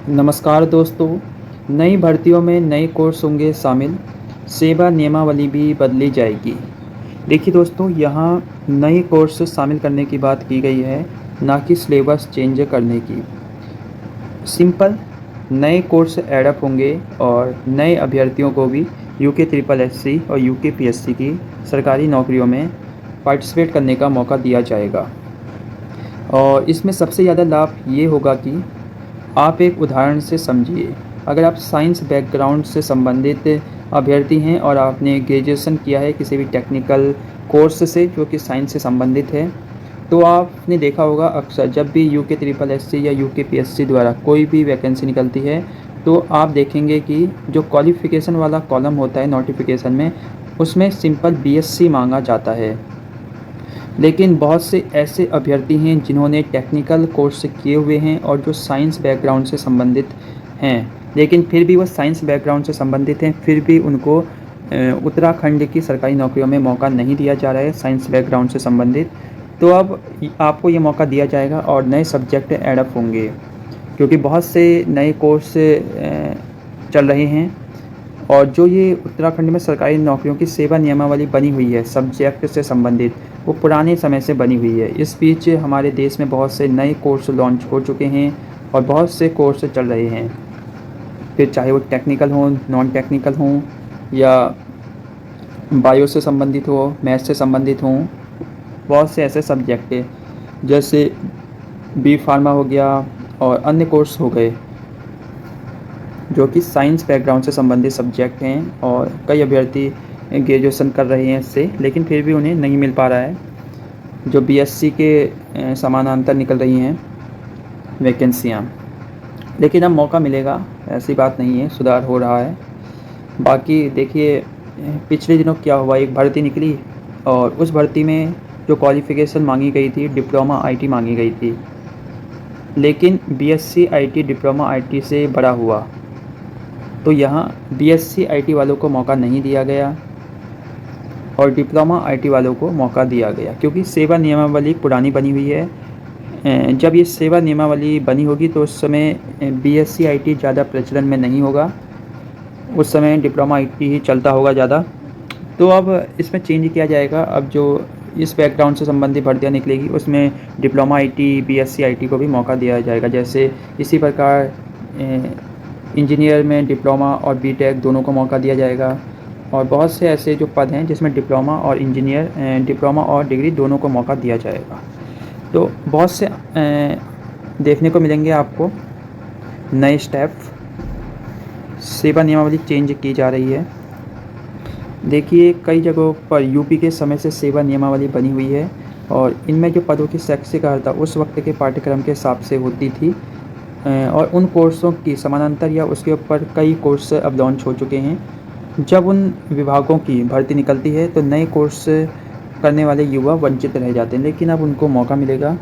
नमस्कार दोस्तों। नई भर्तियों में नए कोर्स होंगे शामिल, सेवा नियमावली भी बदली जाएगी। देखिए दोस्तों, यहाँ नए कोर्स शामिल करने की बात की गई है, ना कि सिलेबस चेंज करने की। सिंपल नए कोर्स ऐड अप होंगे और नए अभ्यर्थियों को भी यूके ट्रिपल एससी और यूके पीएससी की सरकारी नौकरियों में पार्टिसिपेट करने का मौका दिया जाएगा। और इसमें सबसे ज़्यादा लाभ ये होगा कि आप एक उदाहरण से समझिए। अगर आप साइंस बैकग्राउंड से संबंधित अभ्यर्थी हैं और आपने ग्रेजुएशन किया है किसी भी टेक्निकल कोर्स से जो कि साइंस से संबंधित है, तो आपने देखा होगा अक्सर जब भी यूके ट्रिपल एससी या यूके पीएससी द्वारा कोई भी वैकेंसी निकलती है, तो आप देखेंगे कि जो क्वालिफ़िकेशन वाला कॉलम होता है नोटिफिकेशन में, उसमें सिंपल बीएससी मांगा जाता है। लेकिन बहुत से ऐसे अभ्यर्थी हैं जिन्होंने टेक्निकल कोर्स किए हुए हैं और जो साइंस बैकग्राउंड से संबंधित हैं, लेकिन फिर भी वो साइंस बैकग्राउंड से संबंधित हैं, फिर भी उनको उत्तराखंड की सरकारी नौकरियों में मौका नहीं दिया जा रहा है साइंस बैकग्राउंड से संबंधित। तो अब आपको ये मौका दिया जाएगा और नए सब्जेक्ट ऐड अप होंगे, क्योंकि बहुत से नए कोर्स चल रहे हैं। और जो ये उत्तराखंड में सरकारी नौकरियों की सेवा नियमावली बनी हुई है सब्जेक्ट से संबंधित, वो पुराने समय से बनी हुई है। इस बीच हमारे देश में बहुत से नए कोर्स लॉन्च हो चुके हैं और बहुत से कोर्स चल रहे हैं, फिर चाहे वो टेक्निकल हों, नॉन टेक्निकल हों, या बायो से संबंधित हो, मैथ से संबंधित हों। बहुत से ऐसे सब्जेक्ट हैं जैसे बी फार्मा हो गया और अन्य कोर्स हो गए जो कि साइंस बैकग्राउंड से संबंधित सब्जेक्ट हैं, और कई अभ्यर्थी ग्रेजुएशन कर रहे हैं इससे, लेकिन फिर भी उन्हें नहीं मिल पा रहा है। जो बीएससी के समानांतर निकल रही हैं वैकेंसियाँ, लेकिन अब मौका मिलेगा, ऐसी बात नहीं है, सुधार हो रहा है। बाकी देखिए, पिछले दिनों क्या हुआ, एक भर्ती निकली और उस भर्ती में जो क्वालिफ़िकेशन मांगी गई थी, डिप्लोमा आईटी मांगी गई थी, लेकिन बीएससी आईटी डिप्लोमा आईटी से बड़ा हुआ। तो यहाँ बीएससी आईटी वालों को मौका नहीं दिया गया और डिप्लोमा आईटी वालों को मौका दिया गया, क्योंकि सेवा नियमावली पुरानी बनी हुई है। जब ये सेवा नियमावली बनी होगी तो उस समय बीएससी आईटी ज़्यादा प्रचलन में नहीं होगा, उस समय डिप्लोमा आईटी ही चलता होगा ज़्यादा। तो अब इसमें चेंज किया जाएगा। अब जो इस बैकग्राउंड से संबंधित भर्तियाँ निकलेगी उसमें डिप्लोमा आईटी, बीएससी आईटी को भी मौका दिया जाएगा। जैसे इसी प्रकार इंजीनियर में डिप्लोमा और बीटेक दोनों को मौका दिया जाएगा। और बहुत से ऐसे जो पद हैं जिसमें डिप्लोमा और इंजीनियर, डिप्लोमा और डिग्री दोनों को मौका दिया जाएगा। तो बहुत से देखने को मिलेंगे आपको नए स्टेप। सेवा नियमावली चेंज की जा रही है। देखिए, कई जगहों पर यूपी के समय से सेवा नियमावली बनी हुई है और इनमें जो पदों की शैक्षिक अर्हता उस वक्त के पाठ्यक्रम के हिसाब से होती थी, और उन कोर्सों की समानांतर या उसके ऊपर कई कोर्स अब लॉन्च हो चुके हैं। जब उन विभागों की भर्ती निकलती है तो नए कोर्स करने वाले युवा वंचित रह जाते हैं, लेकिन अब उनको मौका मिलेगा,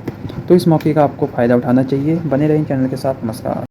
तो इस मौके का आपको फ़ायदा उठाना चाहिए। बने रहें चैनल के साथ। नमस्कार।